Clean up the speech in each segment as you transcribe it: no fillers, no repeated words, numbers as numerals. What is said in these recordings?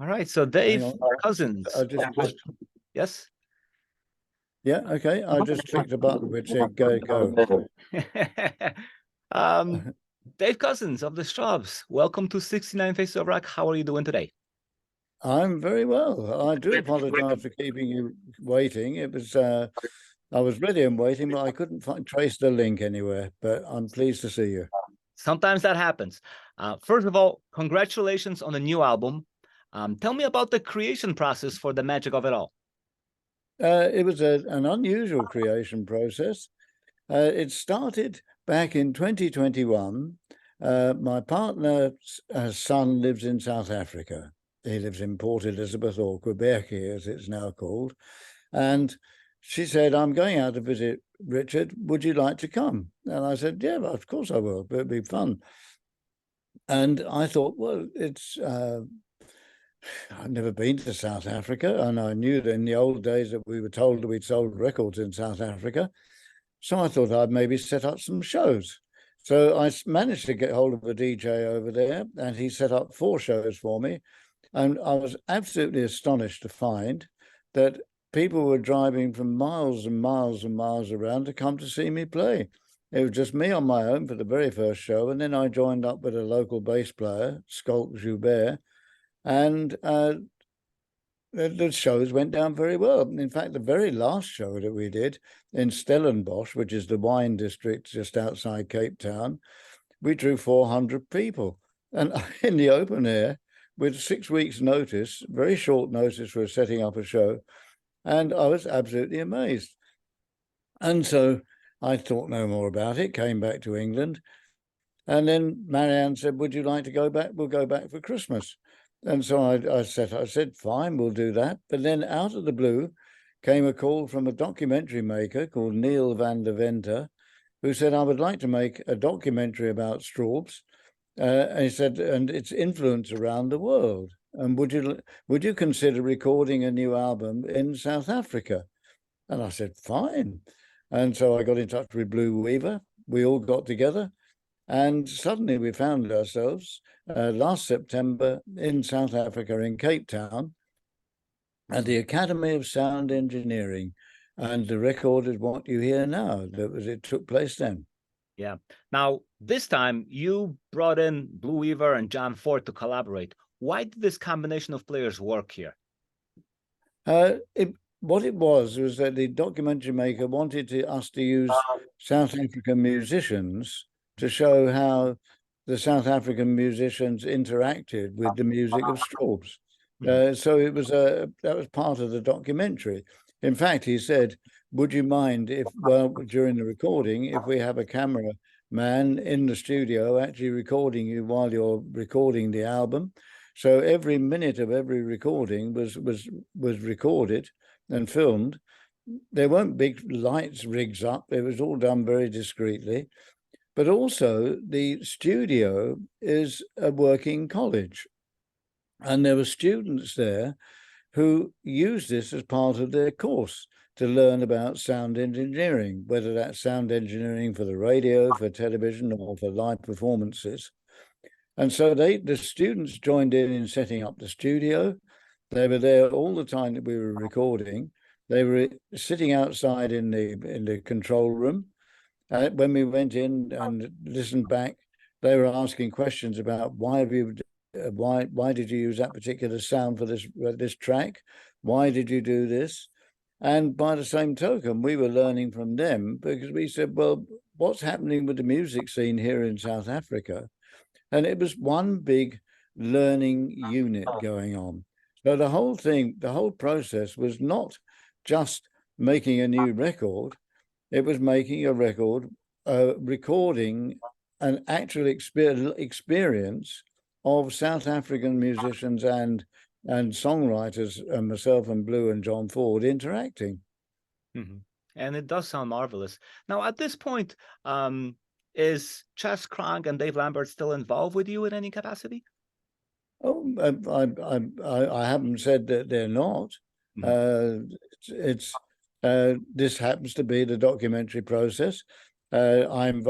All right. So Hang Dave on. Cousins. I just clicked. Yes. Yeah, okay. I just clicked a button which said go. Dave Cousins of the Strawbs. Welcome to 69 Faces of Rock. How are you doing today? I'm very well. I do apologize for keeping you waiting. It was I was ready and waiting, but I couldn't trace the link anywhere. But I'm pleased to see you. Sometimes that happens. First of all, congratulations on the new album. Tell me about the creation process for The Magic of It All. It was an unusual creation process. It started back in 2021. My partner's son lives in South Africa. He lives in Port Elizabeth, or Quebec, as it's now called. And she said, I'm going out to visit Richard. Would you like to come? And I said, yeah, well, of course I will. It'll be fun. And I thought, well, I've never been to South Africa. And I knew that in the old days that we were told that we'd sold records in South Africa. So I thought I'd maybe set up some shows. So I managed to get hold of a DJ over there, and he set up 4 shows for me. And I was absolutely astonished to find that people were driving from miles and miles and miles around to come to see me play. It was just me on my own for the very first show. And then I joined up with a local bass player, Skulk Joubert, and the shows went down very well. In fact, the very last show that we did in Stellenbosch, which is the wine district just outside Cape Town, we drew 400 people. And in the open air, with 6 weeks' notice, very short notice for setting up a show. And I was absolutely amazed. And so I thought no more about it, came back to England. And then Marianne said, would you like to go back? We'll go back for Christmas. And so I said, fine, we'll do that. But then out of the blue came a call from a documentary maker called Neil van der Venter, who said, I would like to make a documentary about Strawbs. And he said, and its influence around the world. And would you consider recording a new album in South Africa? And I said, fine. And so I got in touch with Blue Weaver. We all got together. And suddenly we found ourselves last September in South Africa, in Cape Town, at the Academy of Sound Engineering. And the record is what you hear now. It took place then. Yeah. Now, this time you brought in Blue Weaver and John Ford to collaborate. Why did this combination of players work here? What it was that the documentary maker wanted us to use South African musicians to show how the South African musicians interacted with the music of Strawbs. So that was part of the documentary. In fact, he said, would you mind if, during the recording, if we have a camera man in the studio actually recording you while you're recording the album? So every minute of every recording was recorded and filmed. There weren't big lights rigs up. It was all done very discreetly. But also the studio is a working college. And there were students there who used this as part of their course to learn about sound engineering, whether that's sound engineering for the radio, for television, or for live performances. And so the students joined in setting up the studio. They were there all the time that we were recording. They were sitting outside in the control room. When we went in and listened back, they were asking questions about why did you use that particular sound for this track? Why did you do this? And by the same token, we were learning from them, because we said, well, what's happening with the music scene here in South Africa? And it was one big learning unit going on. So the whole process was not just making a new record. It was making a record, recording an actual experience of South African musicians and songwriters, and myself and Blue and John Ford interacting. And it does sound marvelous. Now, at this point, is Chess Cronk and Dave Lambert still involved with you in any capacity? Oh, I haven't said that they're not. This happens to be the documentary process. I'm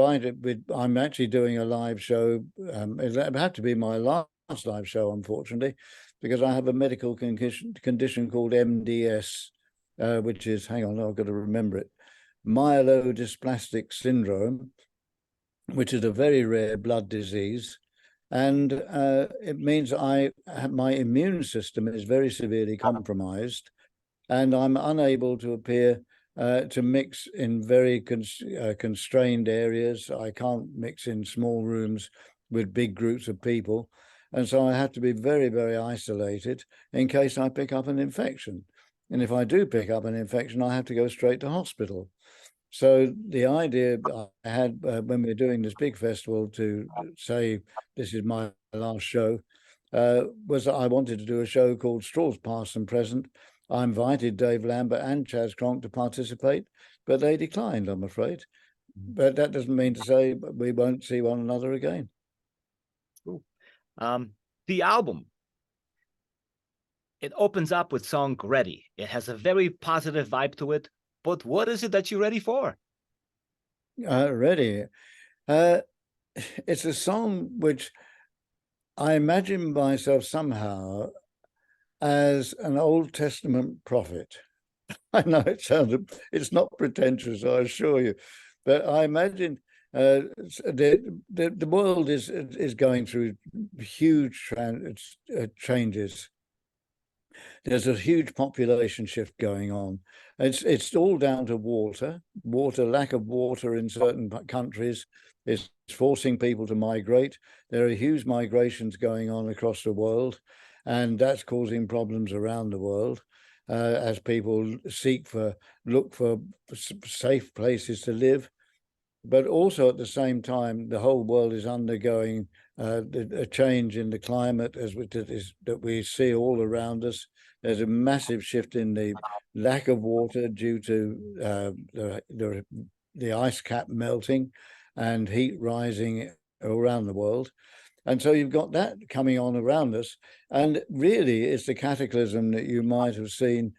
actually doing a live show. It'll have to be my last live show, unfortunately, because I have a medical condition called MDS, which is, hang on, I've got to remember it, myelodysplastic syndrome, which is a very rare blood disease. And it means my immune system is very severely compromised, and I'm unable to appear to mix in very constrained areas. I can't mix in small rooms with big groups of people. And so I have to be very, very isolated in case I pick up an infection. And if I do pick up an infection, I have to go straight to hospital. So the idea I had when we were doing this big festival to say this is my last show was that I wanted to do a show called Strawbs Past and Present. I invited Dave Lambert and Chaz Cronk to participate, but they declined, I'm afraid. But that doesn't mean to say we won't see one another again. Cool. The album, it opens up with song Ready. It has a very positive vibe to it. But what is it that you're ready for? Ready. It's a song which I imagine myself somehow as an Old Testament prophet. I know it's not pretentious, I assure you, but I imagine the world is going through huge changes. There's a huge population shift going on. It's all down to water. Lack of water in certain countries is forcing people to migrate. There are huge migrations going on across the world, and that's causing problems around the world as people look for safe places to live. But also at the same time, the whole world is undergoing a change in the climate that we see all around us. There's a massive shift in the lack of water due to the ice cap melting and heat rising around the world. And so you've got that coming on around us. And really, it's the cataclysm that you might have seen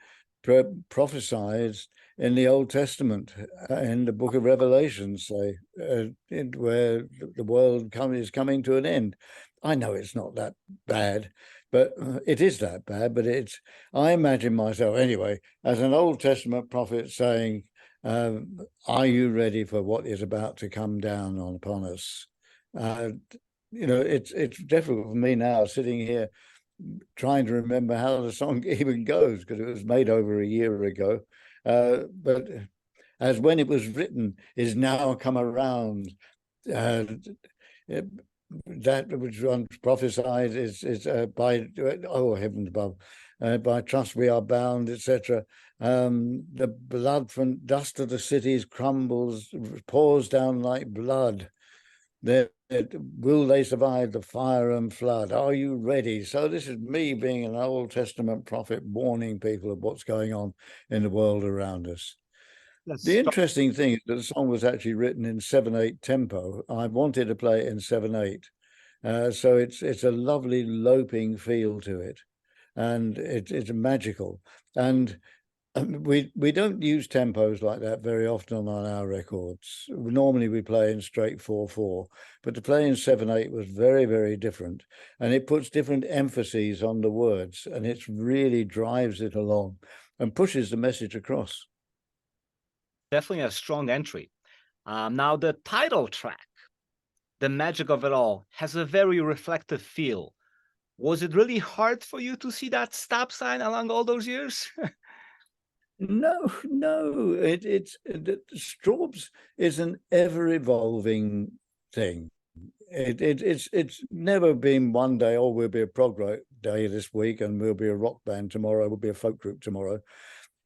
prophesied in the Old Testament, in the book of Revelation, say, where the world is coming to an end. I know it's not that bad, but it is that bad. But I imagine myself, anyway, as an Old Testament prophet saying, are you ready for what is about to come down upon us? It's difficult for me now, sitting here, trying to remember how the song even goes, because it was made over a year ago. But as when it was written is now come around, that which once prophesied is by heavens above, by trust we are bound, etc. The blood from dust of the cities crumbles, pours down like blood. Will they survive the fire and flood? Are you ready? So this is me being an Old Testament prophet warning people of what's going on in the world around us. The interesting thing is that the song was actually written in 7/8 tempo. I wanted to play it in 7/8. So it's a lovely loping feel to it. And it's magical. And we don't use tempos like that very often on our records. Normally we play in straight 4/4, but to play in 7/8 was very, very different, and it puts different emphases on the words, and it really drives it along and pushes the message across. Definitely a strong entry. Now the title track, The Magic of It All, has a very reflective feel. Was it really hard for you to see that stop sign along all those years? No, it's Strawbs is an ever-evolving thing. It's never been one day, oh, we'll be a prog rock day this week and we'll be a rock band tomorrow, we'll be a folk group tomorrow.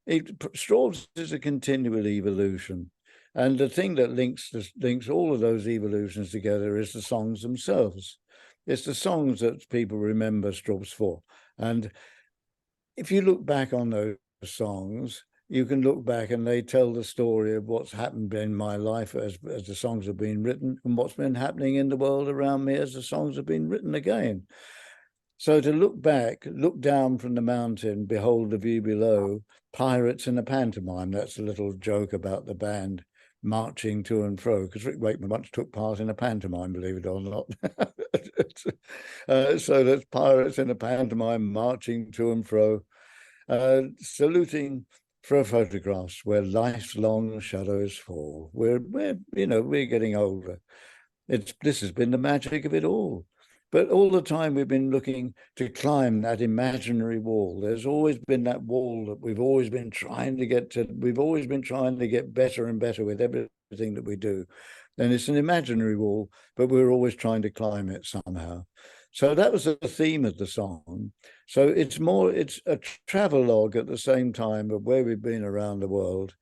Strawbs is a continual evolution. And the thing that links all of those evolutions together is the songs themselves. It's the songs that people remember Strawbs for. And if you look back on those songs, you can look back and they tell the story of what's happened in my life as the songs have been written, and what's been happening in the world around me as the songs have been written again. So to look back, look down from the mountain, behold the view below, pirates in a pantomime. That's a little joke about the band marching to and fro, because Rick Wakeman once took part in a pantomime, believe it or not. So that's pirates in a pantomime marching to and fro, saluting for photographs where life's long shadows fall. We're getting older. This has been the magic of it all. But all the time we've been looking to climb that imaginary wall. There's always been that wall that we've always been trying to get to. We've always been trying to get better and better with everything that we do. And it's an imaginary wall, but we're always trying to climb it somehow. So that was the theme of the song. So it's a travelogue at the same time of where we've been around the world,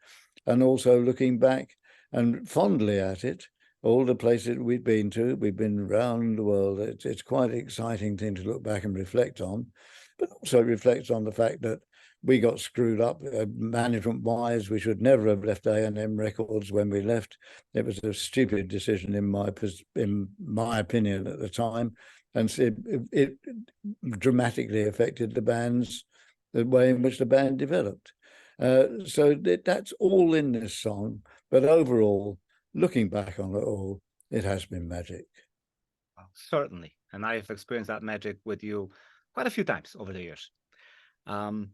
and also looking back and fondly at it. All the places we've been around the world. It's quite an exciting thing to look back and reflect on, but also reflects on the fact that we got screwed up management-wise. We should never have left A&M Records when we left. It was a stupid decision in my opinion at the time, and it dramatically affected the way in which the band developed. So that's all in this song, but overall, looking back on it all, it has been magic. Certainly. And I've experienced that magic with you quite a few times over the years. All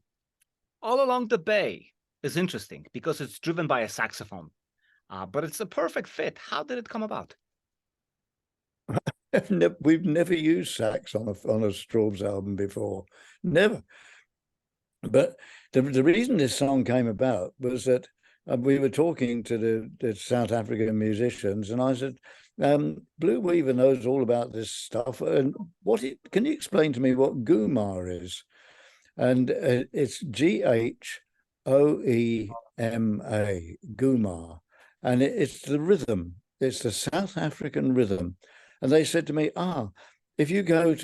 Along the Bay is interesting because it's driven by a saxophone, but it's a perfect fit. How did it come about? We've never used sax on a Strawbs album before. Never. But the reason this song came about was that we were talking to the South African musicians, and I said, Blue Weaver knows all about this stuff. And can you explain to me what Gumar is? And it's Ghoema, Gumar. And it's the rhythm. It's the South African rhythm. And they said to me, if you go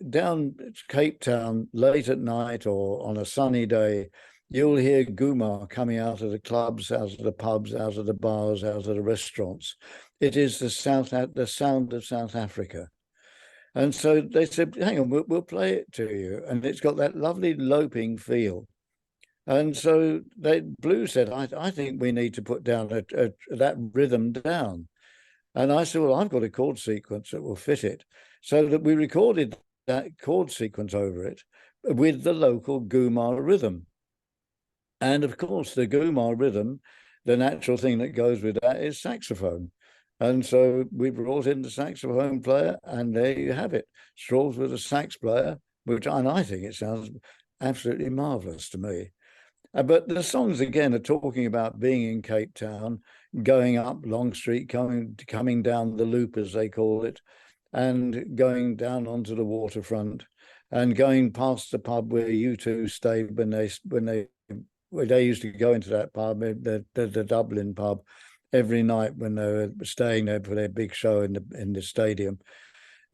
down Cape Town late at night or on a sunny day, you'll hear Gumar coming out of the clubs, out of the pubs, out of the bars, out of the restaurants. It is the sound of South Africa. And so they said, hang on, we'll play it to you. And it's got that lovely loping feel. And so Blue said, I think we need to put down that rhythm down. And I said, well, I've got a chord sequence that will fit it. So that we recorded that chord sequence over it with the local Gumar rhythm. And of course, the Gumar rhythm, the natural thing that goes with that is saxophone. And so we brought in the saxophone player, and there you have it. Strawbs with a sax player, and I think it sounds absolutely marvelous to me. But the songs, again, are talking about being in Cape Town, going up Long Street, coming down the loop, as they call it, and going down onto the waterfront, and going past the pub where U2 stayed when they used to go into that pub, the Dublin pub, every night when they were staying there for their big show in the stadium.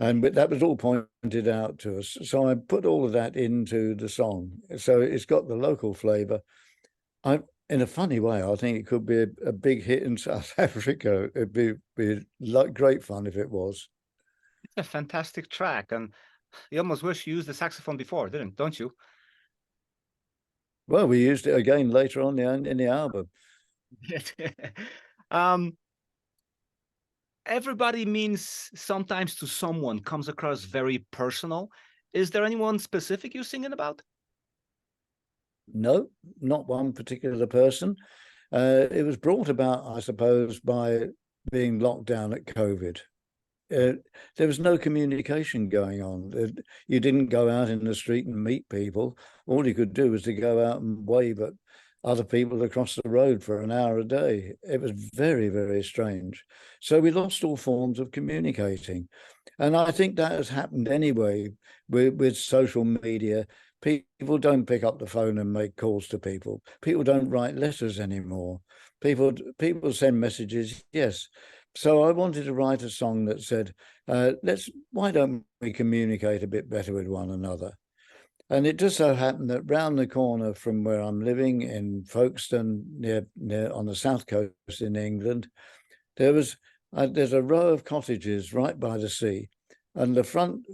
And that was all pointed out to us. So I put all of that into the song. So it's got the local flavour. In a funny way, I think it could be a big hit in South Africa. It'd be great fun if it was. It's a fantastic track, and you almost wish you used the saxophone before, don't you? Well, we used it again later on in the album. Everybody means sometimes to someone, comes across very personal. Is there anyone specific you're singing about? No, not one particular person. It was brought about, I suppose, by being locked down at COVID. There was no communication going on. You didn't go out in the street and meet people. All you could do was to go out and wave at other people across the road for an hour a day. It was very, very strange. So we lost all forms of communicating. And I think that has happened anyway with social media. People don't pick up the phone and make calls to people. People don't write letters anymore. People send messages, yes. So I wanted to write a song that said, why don't we communicate a bit better with one another? And it just so happened that round the corner from where I'm living in Folkestone, near on the south coast in England, there's a row of cottages right by the sea, and the front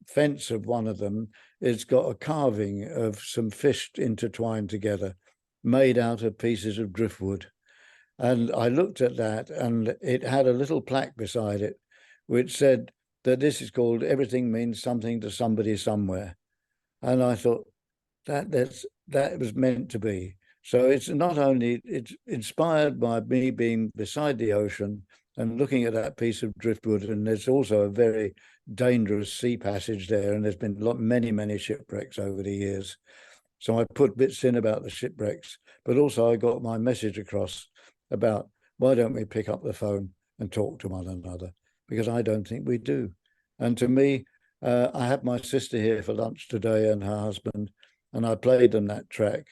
fence of one of them has got a carving of some fish intertwined together, made out of pieces of driftwood. And I looked at that, and it had a little plaque beside it, which said that this is called "Everything Means Something to Somebody Somewhere." And I thought that was meant to be. So it's not only, it's inspired by me being beside the ocean and looking at that piece of driftwood, and there's also a very dangerous sea passage there, and there's been many shipwrecks over the years. So I put bits in about the shipwrecks, but also I got my message across about why don't we pick up the phone and talk to one another, because I don't think we do. And to me, I had my sister here for lunch today and her husband, and I played them that track,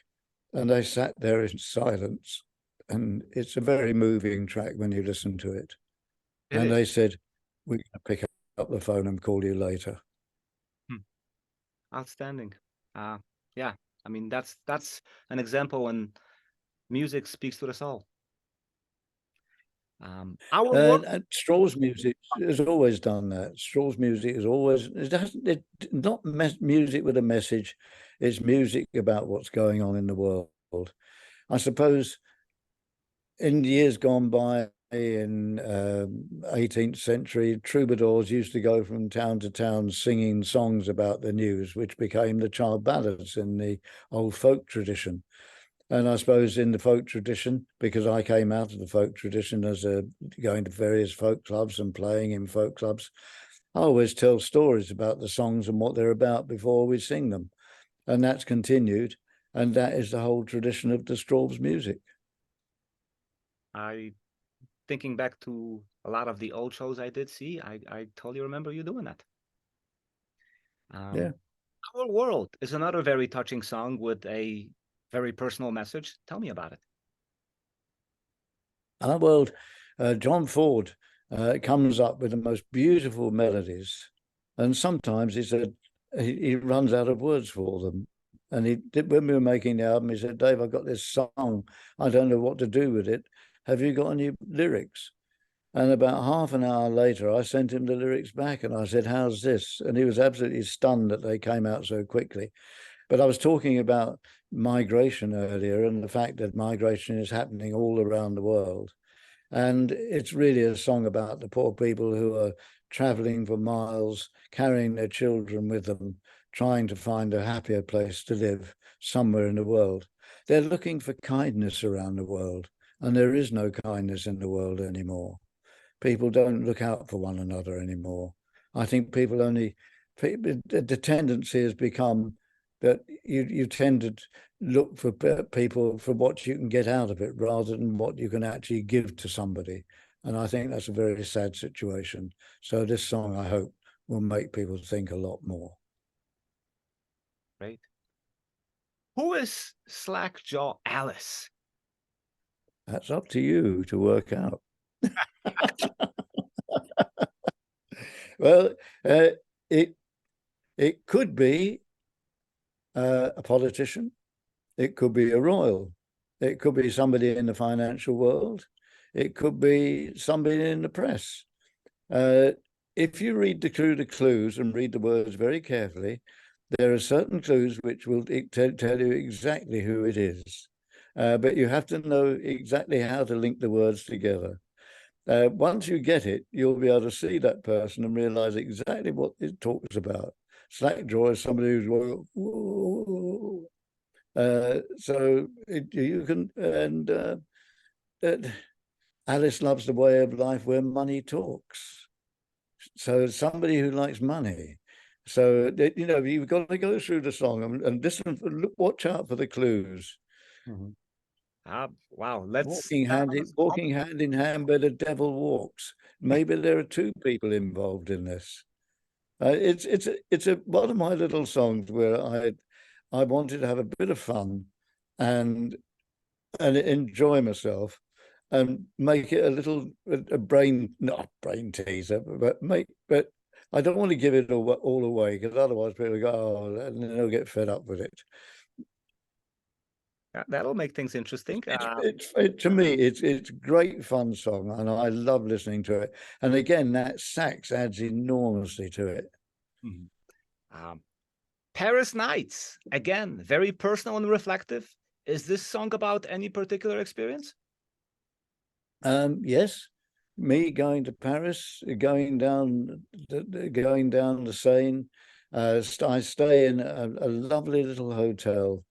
and they sat there in silence. And it's a very moving track when you listen to it. It And is. they said, "We're going to pick up the phone and call you later." Hmm. Outstanding. Yeah, I mean that's an example when music speaks to the soul. Our work. And Strawbs music has always done that. Strawbs music is always, it not music with a message. It's music about what's going on in the world. I suppose in years gone by, in 18th century, troubadours used to go from town to town singing songs about the news, which became the child ballads in the old folk tradition. And I suppose in the folk tradition, because I came out of the folk tradition as going to various folk clubs and playing in folk clubs, I always tell stories about the songs and what they're about before we sing them. And that's continued. And that is the whole tradition of the Strawbs music. I thinking back to a lot of the old shows I did see. I totally remember you doing that. Yeah. Our World is another very touching song with a very personal message. Tell me about it. Our World, John Ford comes up with the most beautiful melodies. And sometimes he runs out of words for them. And when we were making the album, he said, "Dave, I've got this song. I don't know what to do with it. Have you got any lyrics?" And about half an hour later, I sent him the lyrics back and I said, "How's this?" And he was absolutely stunned that they came out so quickly. But I was talking about migration earlier and the fact that migration is happening all around the world. And it's really a song about the poor people who are traveling for miles, carrying their children with them, trying to find a happier place to live somewhere in the world. They're looking for kindness around the world, and there is no kindness in the world anymore. People don't look out for one another anymore. I think the tendency has become that you tend to look for people for what you can get out of it rather than what you can actually give to somebody. And I think that's a very sad situation. So this song, I hope, will make people think a lot more. Great. Who is Slackjaw Alice? That's up to you to work out. Well, it it could be a politician. It could be a royal. It could be somebody in the financial world. It could be somebody in the press. If you read through the clues and read the words very carefully, there are certain clues which will tell you exactly who it is. But you have to know exactly how to link the words together. Once you get it, you'll be able to see that person and realize exactly what it talks about. Slackjaw is somebody who's whoa. So you can, and Alice loves the way of life where money talks. So somebody who likes money. So you've got to go through the song and listen. Watch out for the clues. Mm-hmm. Wow. Let's Walking hand in hand where the devil walks. Maybe there are two people involved in this. It's one of my little songs where I wanted to have a bit of fun and enjoy myself and make it not brain teaser, but I don't want to give it all away because otherwise people go, oh, and they'll get fed up with it. that'll make things interesting. To me, it's a great fun song, and I love listening to it. And again, that sax adds enormously to it. Paris Nights, again, very personal and reflective. Is this song about any particular experience? Yes, me going to Paris, going down the Seine. I stay in a lovely little hotel.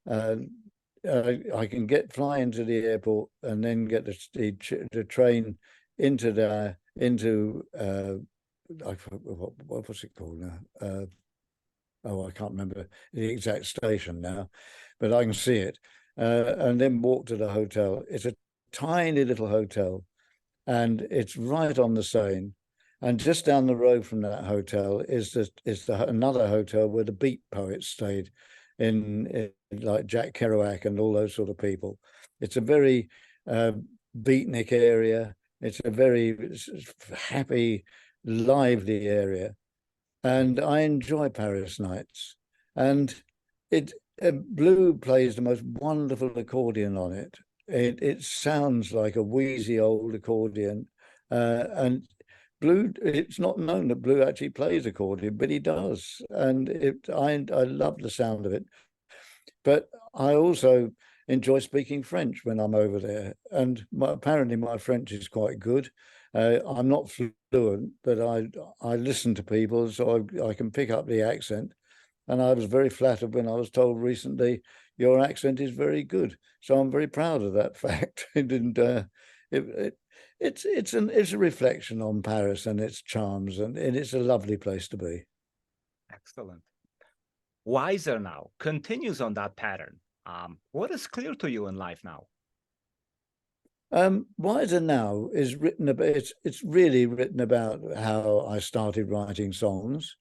I can fly into the airport and then get the train into what's it called now? I can't remember the exact station now, but I can see it, and then walk to the hotel. It's a tiny little hotel, and it's right on the Seine. And just down the road from that hotel is another hotel where the Beat poets stayed, in like Jack Kerouac and all those sort of people. It's a very beatnik area. It's a very happy, lively area, and I enjoy Paris nights. And Blue plays the most wonderful accordion on it. It sounds like a wheezy old accordion, and Blue. It's not known that Blue actually plays accordion, but he does, and I love the sound of it. But I also enjoy speaking French when I'm over there, and apparently my French is quite good. I'm not fluent, but I listen to people, so I can pick up the accent. And I was very flattered when I was told recently, your accent is very good. So I'm very proud of that fact. It's a reflection on Paris and its charms, and it's a lovely place to be. Excellent. Wiser Now continues on that pattern. What is clear to you in life now? Wiser Now is written about. It's really written about how I started writing songs.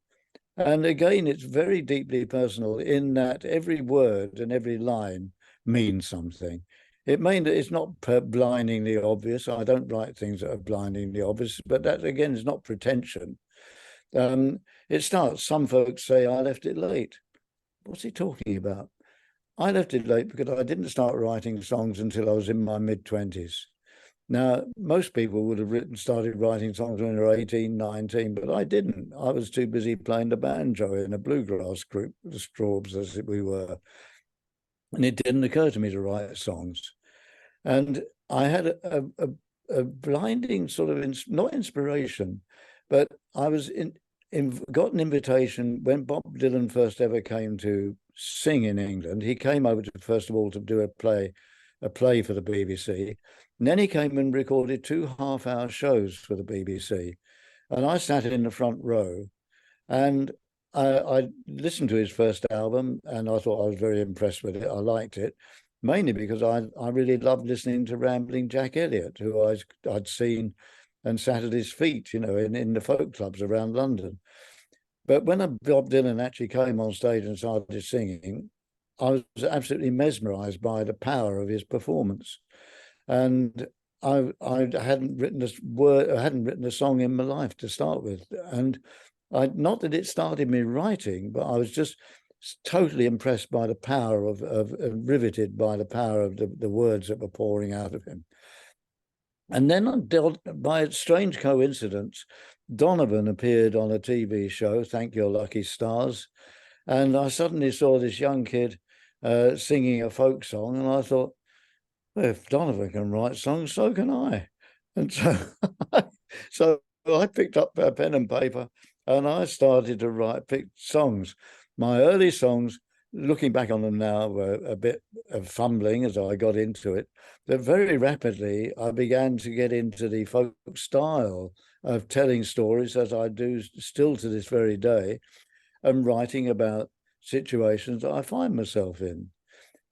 And again, it's very deeply personal in that every word and every line means something. It's not blindingly obvious. I don't write things that are blindingly obvious, but that again is not pretension. It starts, some folks say, I left it late. What's he talking about? I left it late because I didn't start writing songs until I was in my mid-20s. Now, most people would have started writing songs when they were 18, 19, but I didn't. I was too busy playing the banjo in a bluegrass group, the Strawbs as we were. And it didn't occur to me to write songs. And I had a blinding sort of, not inspiration, but I was got an invitation when Bob Dylan first ever came to sing in England. He came over to, first of all, to do a play for the BBC. And then he came and recorded 2 half-hour shows for the BBC. And I sat in the front row, and I listened to his first album, and I thought I was very impressed with it. I liked it, mainly because I really loved listening to Rambling Jack Elliott, who I'd seen and sat at his feet, in the folk clubs around London. But when Bob Dylan actually came on stage and started singing, I was absolutely mesmerized by the power of his performance. And I hadn't written a song in my life to start with. And not that it started me writing, but I was just totally impressed by the power of riveted by the power of the words that were pouring out of him. And then by a strange coincidence, Donovan appeared on a TV show, Thank Your Lucky Stars. And I suddenly saw this young kid singing a folk song, and I thought, well, if Donovan can write songs, so can I. And so I picked up a pen and paper, and I started to pick songs. My early songs, looking back on them now, were a bit of fumbling as I got into it. But very rapidly, I began to get into the folk style of telling stories, as I do still to this very day, and writing about situations that I find myself in.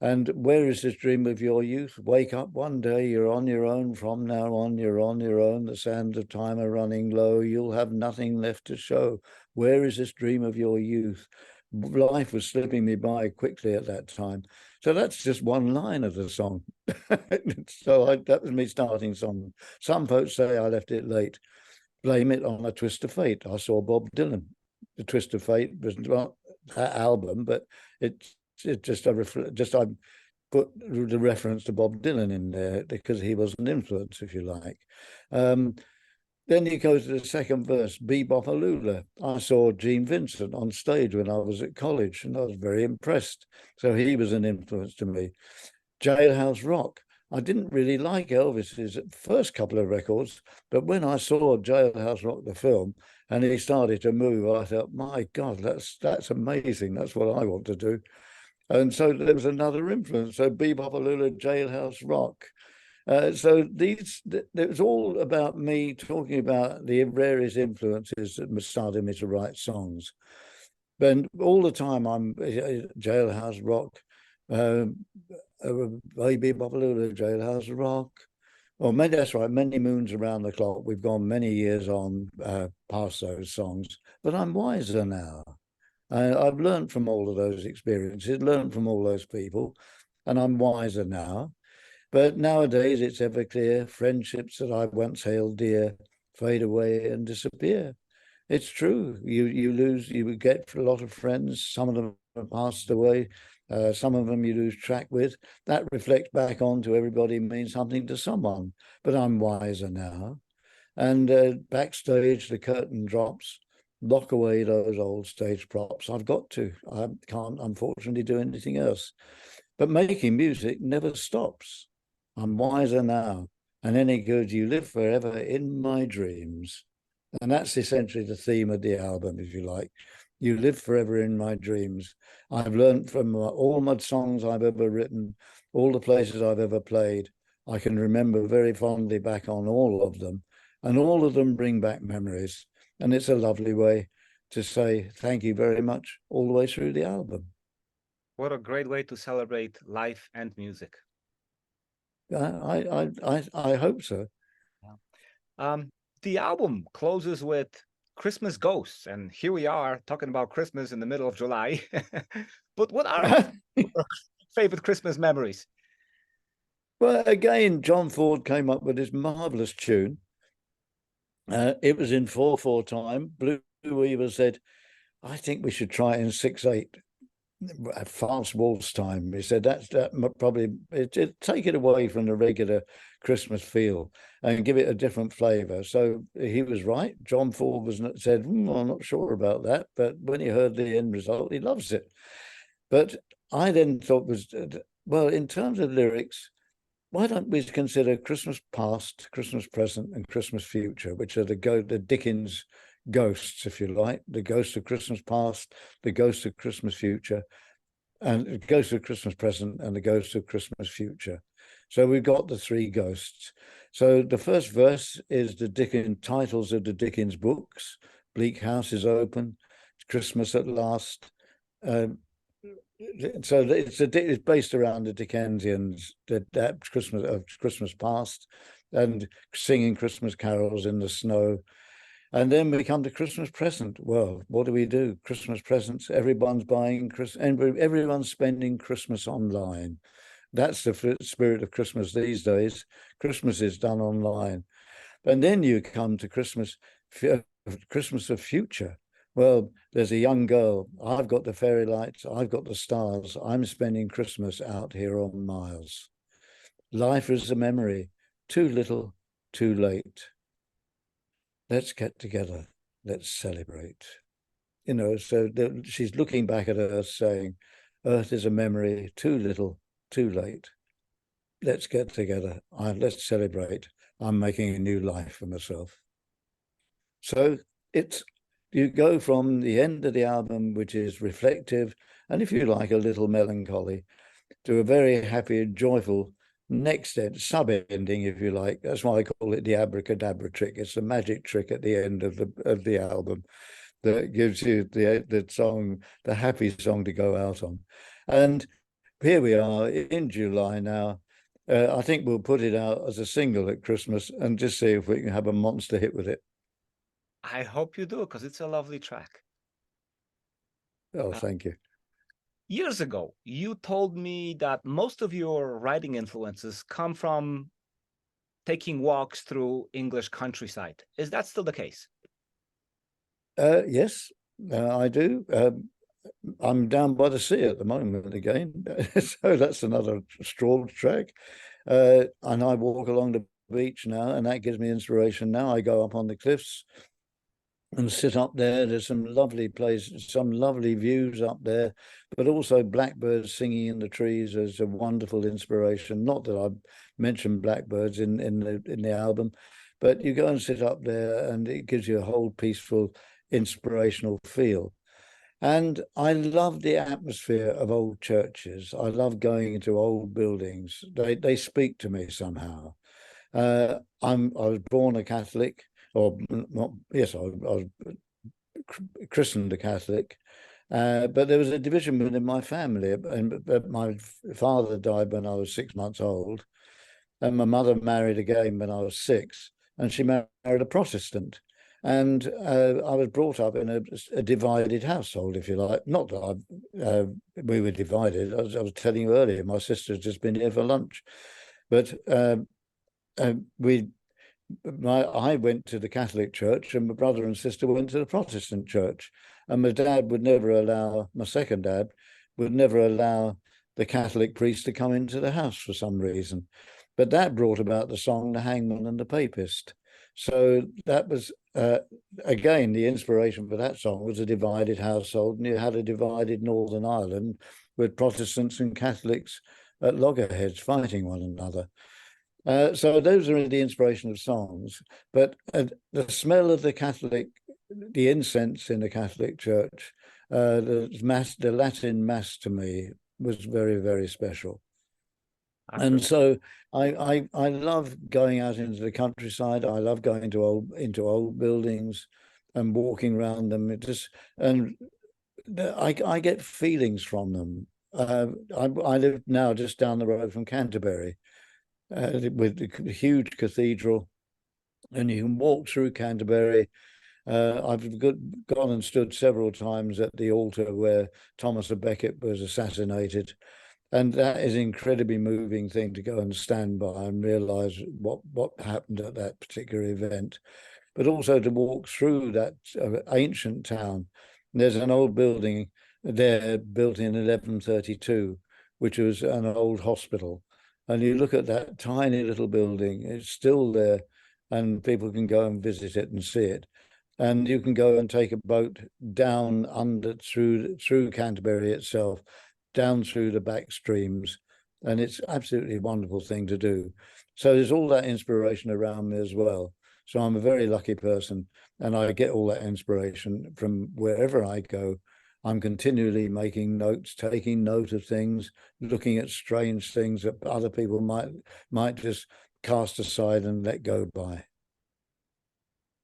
And where is this dream of your youth? Wake up one day, you're on your own. From now on, you're on your own. The sands of time are running low. You'll have nothing left to show. Where is this dream of your youth? Life was slipping me by quickly at that time. So that's just one line of the song. That was me starting song. Some folks say I left it late. Blame it on a twist of fate. I saw Bob Dylan. The Twist of Fate was not that album, but I put the reference to Bob Dylan in there because he was an influence, if you like. Then you go to the second verse, Bebop-A-Lula. I saw Gene Vincent on stage when I was at college, and I was very impressed. So he was an influence to me. Jailhouse Rock. I didn't really like Elvis's first couple of records, but when I saw Jailhouse Rock, the film, and he started to move, I thought, my God, that's amazing. That's what I want to do. And so there was another influence. So Bebop Jailhouse Rock. So it was all about me talking about the various influences that started me to write songs. But all the time I'm Jailhouse Rock, Baby Bopalula, Jailhouse Rock. Well, that's right, Many Moons Around the Clock. We've gone many years on past those songs, but I'm wiser now. I've learned from all of those experiences, learned from all those people, and I'm wiser now. But nowadays it's ever clear, friendships that I once held dear fade away and disappear. It's true. You get a lot of friends. Some of them have passed away. Some of them you lose track with. That reflects back onto everybody means something to someone. But I'm wiser now. And backstage, the curtain drops. Lock away those old stage props. I've got to. I can't, unfortunately, do anything else. But making music never stops. I'm wiser now. And any good, you live forever in my dreams. And that's essentially the theme of the album, if you like. You live forever in my dreams. I've learned from all my songs I've ever written, all the places I've ever played. I can remember very fondly back on all of them, and all of them bring back memories. And it's a lovely way to say thank you very much all the way through the album. What a great way to celebrate life and music. I hope so. The album closes with Christmas Ghosts, and here we are talking about Christmas in the middle of July. But what are your favorite Christmas memories? Well, again, John Ford came up with this marvelous tune. It was in 4/4 time. Blue Weaver said, I think we should try it in 6/8. Fast waltz time. He said that probably take it away from the regular Christmas feel and give it a different flavor. So he was right. John Ford said, I'm not sure about that, but when he heard the end result, he loves it. But I then thought well, in terms of lyrics, why don't we consider Christmas past, Christmas present, and Christmas future, which are the Dickens ghosts, if you like, the ghost of Christmas past, the ghost of Christmas future, and the ghost of Christmas present, and the ghost of Christmas future. So we've got the three ghosts. So the first verse is the Dickens titles of the Dickens books: Bleak House is Open, Christmas at Last. So it's based around the Dickensians, that Christmas past, and singing Christmas carols in the snow. And then we come to Christmas present. Well, what do? Christmas presents. Everyone's buying everyone's spending Christmas online. That's the spirit of Christmas these days. Christmas is done online. And then you come to Christmas of future. Well, there's a young girl. I've got the fairy lights. I've got the stars. I'm spending Christmas out here on Mars. Life is a memory. Too little, too late. Let's get together. Let's celebrate. So she's looking back at Earth saying, Earth is a memory. Too little, too late. Let's get together. Let's celebrate. I'm making a new life for myself. So you go from the end of the album, which is reflective, and if you like, a little melancholy, to a very happy, joyful next sub-ending, if you like. That's why I call it the abracadabra trick. It's a magic trick at the end of the album that gives you the song, the happy song to go out on. And here we are in July now. I think we'll put it out as a single at Christmas and just see if we can have a monster hit with it. I hope you do, because it's a lovely track. Oh, thank you. Years ago, you told me that most of your writing influences come from taking walks through English countryside. Is that still the case? Yes, I do. I'm down by the sea at the moment again. So that's another Strawbs track. And I walk along the beach now, and that gives me inspiration now. I go up on the cliffs and sit up there. There's some lovely places, some lovely views up there, but also blackbirds singing in the trees is a wonderful inspiration. Not that I've mentioned blackbirds in the album, but you go and sit up there and it gives you a whole peaceful, inspirational feel. And I love the atmosphere of old churches. I love going into old buildings. They speak to me somehow. I was born a Catholic, or not? Yes, I was christened a Catholic, but there was a division within my family. And my father died when I was 6 months old, and my mother married again when I was 6, and she married a Protestant. And I was brought up in a divided household, if you like. Not that we were divided. I was telling you earlier, my sister's just been here for lunch, but I went to the Catholic church, and my brother and sister went to the Protestant church. And my dad would never allow, my second dad would never allow the Catholic priest to come into the house for some reason. But that brought about the song "The Hangman and the Papist." So that was, again, the inspiration for that song was a divided household, and you had a divided Northern Ireland with Protestants and Catholics at loggerheads fighting one another. So those are the inspiration of songs. But the smell of the incense in the Catholic Church, the Latin Mass to me was very, very special. And so I love going out into the countryside. I love going into old buildings and walking around them. I get feelings from them. I live now just down the road from Canterbury, with the huge cathedral, and you can walk through Canterbury. I've gone and stood several times at the altar where Thomas a Becket was assassinated. And that is an incredibly moving thing to go and stand by and realise what happened at that particular event. But also to walk through that ancient town. There's an old building there built in 1132, which was an old hospital. And you look at that tiny little building, it's still there, and people can go and visit it and see it. And you can go and take a boat down through Canterbury itself, down through the back streams, and it's absolutely a wonderful thing to do. So there's all that inspiration around me as well. So I'm a very lucky person, and I get all that inspiration from wherever I go. I'm continually making notes, taking note of things, looking at strange things that other people might just cast aside and let go by.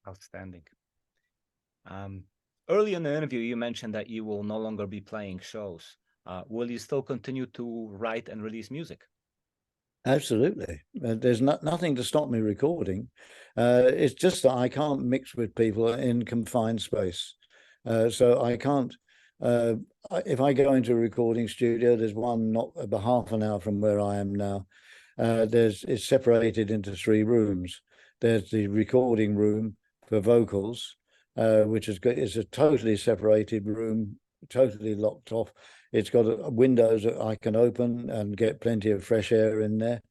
Outstanding. Early in the interview, you mentioned that you will no longer be playing shows. Will you still continue to write and release music? Absolutely. There's nothing to stop me recording. It's just that I can't mix with people in confined space. So I can't, if I go into a recording studio, there's one not about half an hour from where I am now. It's separated into 3 rooms. There's the recording room for vocals, which is a totally separated room, totally locked off. It's got windows that I can open and get plenty of fresh air in there.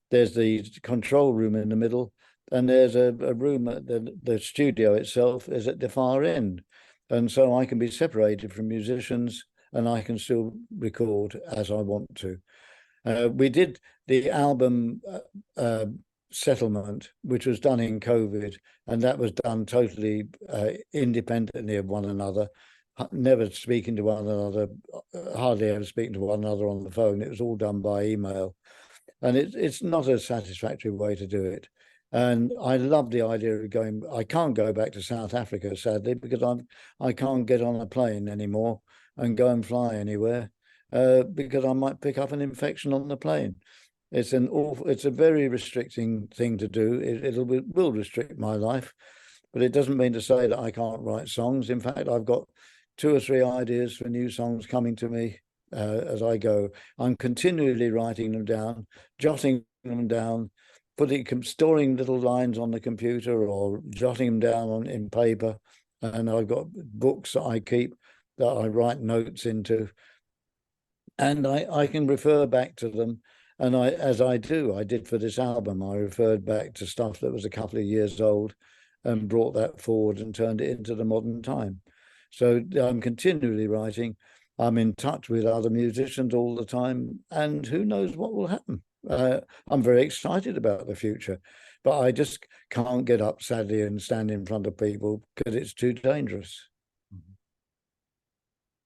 There's the control room in the middle, and there's a room at the studio itself is at the far end. And so I can be separated from musicians, and I can still record as I want to. We did the album Settlement, which was done in COVID, and that was done totally independently of one another. Never speaking to one another, hardly ever speaking to one another on the phone. It was all done by email, and it's not a satisfactory way to do it. And I love the idea of going. I can't go back to South Africa, sadly, because I can't get on a plane anymore and go and fly anywhere because I might pick up an infection on the plane. It's a very restricting thing to do. It will restrict my life, but it doesn't mean to say that I can't write songs. In fact, I've got 2 or 3 ideas for new songs coming to me as I go. I'm continually writing them down, jotting them down, storing little lines on the computer or jotting them down in paper. And I've got books that I keep that I write notes into, and I can refer back to them. And I did for this album, I referred back to stuff that was a couple of years old, and brought that forward and turned it into the modern time. So I'm continually writing. I'm in touch with other musicians all the time, and who knows what will happen. I'm very excited about the future, but I just can't get up sadly and stand in front of people because it's too dangerous.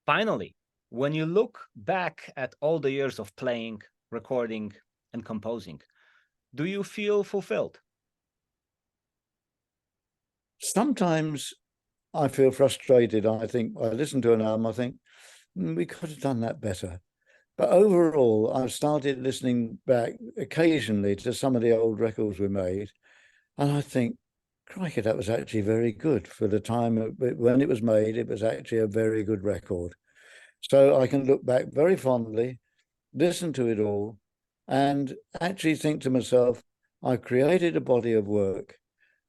Finally, when you look back at all the years of playing, recording, and composing, do you feel fulfilled? Sometimes I feel frustrated. I think I listen to an album, I think we could have done that better. But overall, I've started listening back occasionally to some of the old records we made, and I think, crikey, that was actually very good for the time when it was made. It was actually a very good record. So I can look back very fondly, listen to it all, and actually think to myself, I've created a body of work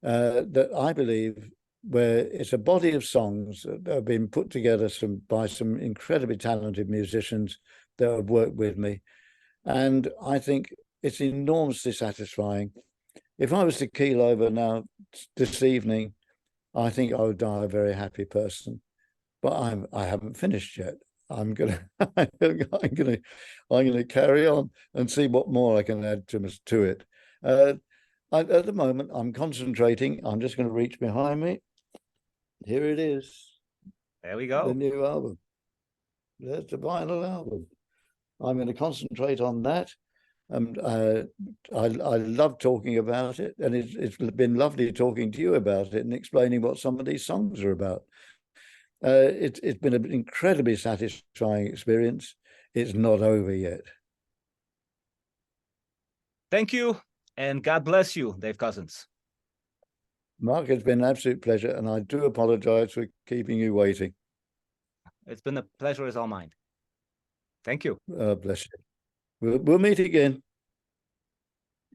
that I believe where it's a body of songs that have been put together by some incredibly talented musicians that have worked with me. And I think it's enormously satisfying. If I was to keel over now this evening, I think I would die a very happy person. But I haven't finished yet. I'm gonna carry on and see what more I can add to it. At the moment, I'm concentrating. I'm just going to reach behind me. Here it is. There we go. The new album. There's the vinyl album. I'm going to concentrate on that. I love talking about it, and it's been lovely talking to you about it and explaining what some of these songs are about. It's been an incredibly satisfying experience. It's not over yet. Thank you, and God bless you, Dave Cousins. Mark, it's been an absolute pleasure, and I do apologize for keeping you waiting. It's been a pleasure as all mine. Thank you. Bless you. We'll meet again.